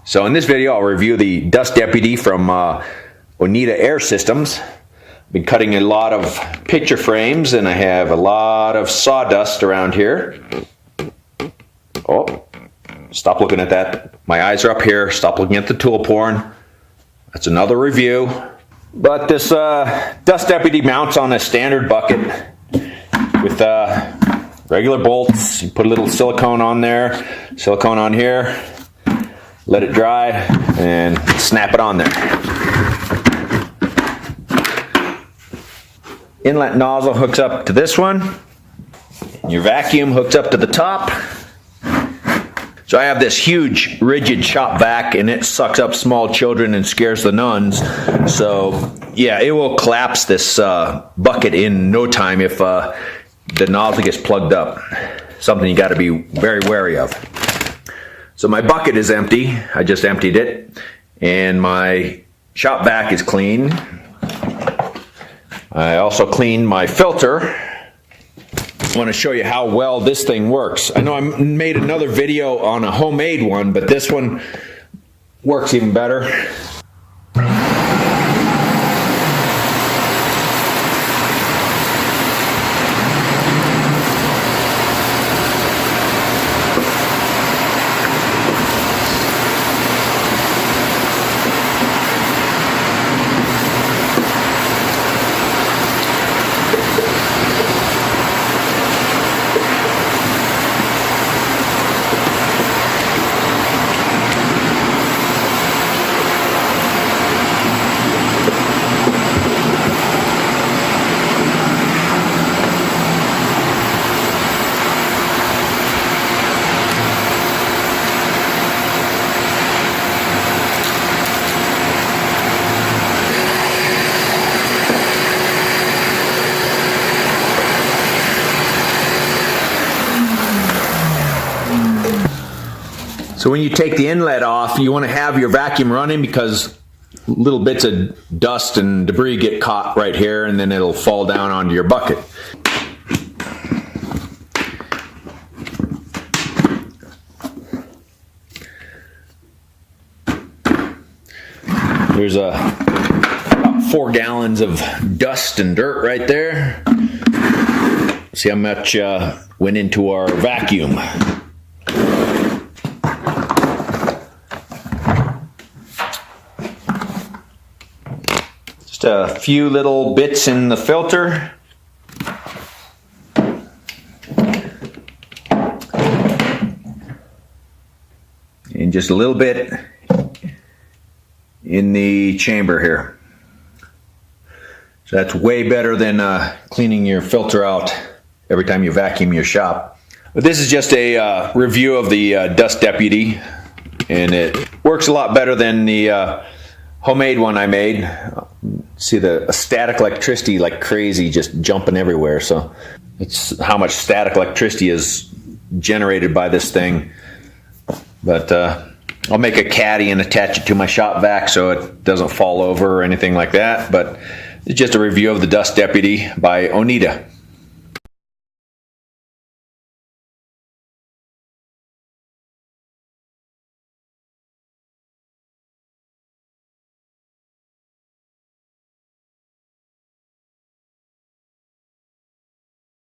So in this video, I'll review the Dust Deputy from Oneida Air Systems. I've been cutting a lot of picture frames and I have a lot of sawdust around here. Oh, stop looking at that. My eyes are up here. Stop looking at the tool porn. That's another review. But this Dust Deputy mounts on a standard bucket with regular bolts. You put a little silicone on there, silicone on here. Let it dry and snap it on there. Inlet nozzle hooks up to this one. Your vacuum hooks up to the top. So I have this huge rigid shop vac and it sucks up small children and scares the nuns. So yeah, it will collapse this bucket in no time if the nozzle gets plugged up. Something you got to be very wary of. So my bucket is empty. I just emptied it. And my shop vac is clean. I also cleaned my filter. I want to show you how well this thing works. I know I made another video on a homemade one, but this one works even better. So when you take the inlet off, you want to have your vacuum running because little bits of dust and debris get caught right here and then it'll fall down onto your bucket. There's about 4 gallons of dust and dirt right there. See how much went into our vacuum. Just a few little bits in the filter. And just a little bit in the chamber here. So that's way better than cleaning your filter out every time you vacuum your shop. But this is just a review of the Dust Deputy, and it works a lot better than the homemade one I made. See the static electricity like crazy, just jumping everywhere. So it's how much static electricity is generated by this thing. But I'll make a caddy and attach it to my shop vac so it doesn't fall over or anything like that. But it's just a review of the Dust Deputy by Oneida.